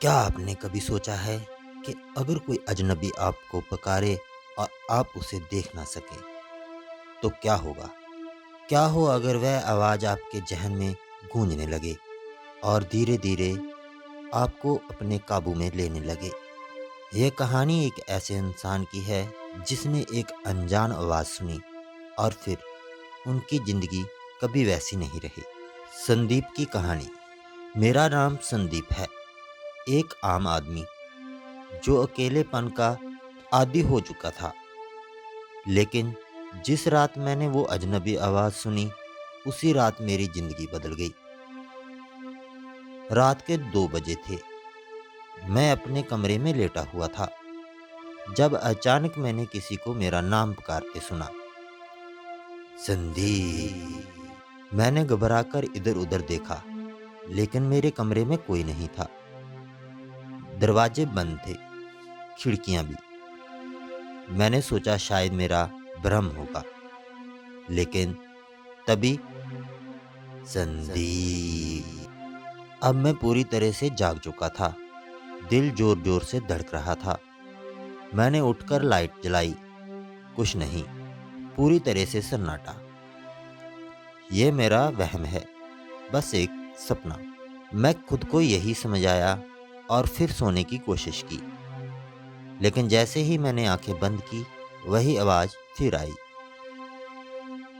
क्या आपने कभी सोचा है कि अगर कोई अजनबी आपको पुकारे और आप उसे देख ना सकें, तो क्या होगा? क्या हो अगर वह आवाज़ आपके ज़हन में गूंजने लगे और धीरे-धीरे आपको अपने काबू में लेने लगे? यह कहानी एक ऐसे इंसान की है जिसने एक अनजान आवाज़ सुनी और फिर उनकी ज़िंदगी कभी वैसी नहीं रही। संदीप की कहानी। मेरा नाम संदीप है, एक आम आदमी जो अकेलेपन का आदी हो चुका था। लेकिन जिस रात मैंने वो अजनबी आवाज़ सुनी, उसी रात मेरी ज़िंदगी बदल गई। रात के 2 बजे थे। मैं अपने कमरे में लेटा हुआ था, जब अचानक मैंने किसी को मेरा नाम पुकारते सुना। संदीप। मैंने घबराकर इधर-उधर देखा, लेकिन मेरे कमरे में कोई नहीं था। दरवाजे बंद थे, खिड़कियाँ भी। मैंने सोचा शायद मेरा भ्रम होगा, लेकिन तभी संदीप। अब मैं पूरी तरह से जाग चुका था। दिल जोर-जोर से धड़क रहा था। मैंने उठकर लाइट जलाई। कुछ नहीं, पूरी तरह से सन्नाटा। ये मेरा वहम है, बस एक सपना। मैं खुद को यही समझाया और फिर सोने की कोशिश की। लेकिन जैसे ही मैंने आंखें बंद की, वही आवाज़ फिर आई।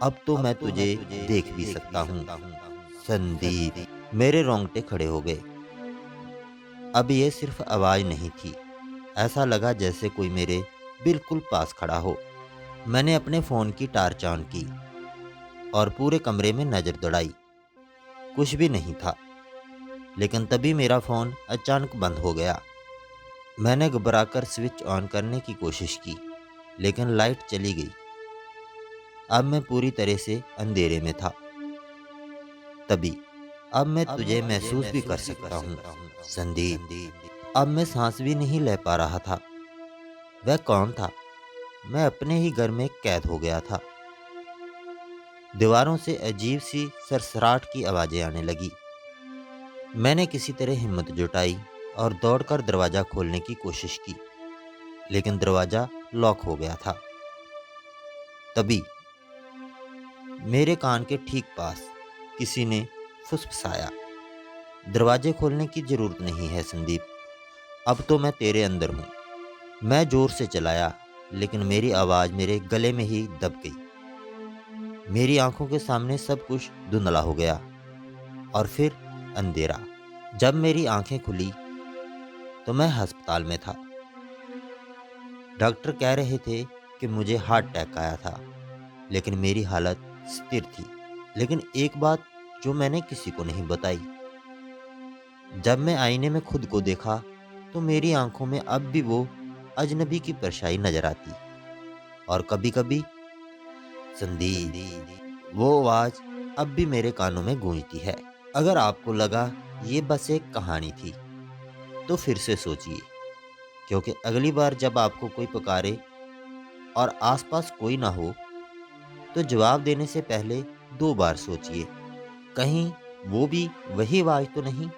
अब तो मैं तुझे देख भी सकता हूँ, संदीप। मेरे रोंगटे खड़े हो गए। अब ये सिर्फ आवाज़ नहीं थी, ऐसा लगा जैसे कोई मेरे बिल्कुल पास खड़ा हो। मैंने अपने फ़ोन की टॉर्च ऑन की और पूरे कमरे में नज़र दौड़ाई। कुछ भी नहीं था, लेकिन तभी मेरा फ़ोन अचानक बंद हो गया। मैंने घबराकर स्विच ऑन करने की कोशिश की, लेकिन लाइट चली गई। अब मैं पूरी तरह से अंधेरे में था। तभी अब मैं तुझे महसूस भी कर सकता हूँ, संदीप। अब मैं सांस भी नहीं ले पा रहा था। वह कौन था? मैं अपने ही घर में कैद हो गया था। दीवारों से अजीब सी सरसराहट की आवाज़ें आने लगी। मैंने किसी तरह हिम्मत जुटाई और दौड़कर दरवाज़ा खोलने की कोशिश की, लेकिन दरवाज़ा लॉक हो गया था। तभी मेरे कान के ठीक पास किसी ने फुसफुसाया, दरवाजे खोलने की ज़रूरत नहीं है संदीप, अब तो मैं तेरे अंदर हूँ। मैं ज़ोर से चिल्लाया, लेकिन मेरी आवाज़ मेरे गले में ही दब गई। मेरी आंखों के सामने सब कुछ धुंधला हो गया और फिर अंधेरा। जब मेरी आंखें खुली तो मैं अस्पताल में था। डॉक्टर कह रहे थे कि मुझे हार्ट अटैक आया था, लेकिन मेरी हालत स्थिर थी। लेकिन एक बात जो मैंने किसी को नहीं बताई, जब मैं आईने में खुद को देखा तो मेरी आंखों में अब भी वो अजनबी की परछाई नजर आती। और कभी-कभी संदीप, वो आवाज अब भी मेरे कानों में गूंजती है। अगर आपको लगा ये बस एक कहानी थी, तो फिर से सोचिए, क्योंकि अगली बार जब आपको कोई पुकारे और आसपास कोई ना हो, तो जवाब देने से पहले 2 बार सोचिए, कहीं वो भी वही आवाज तो नहीं।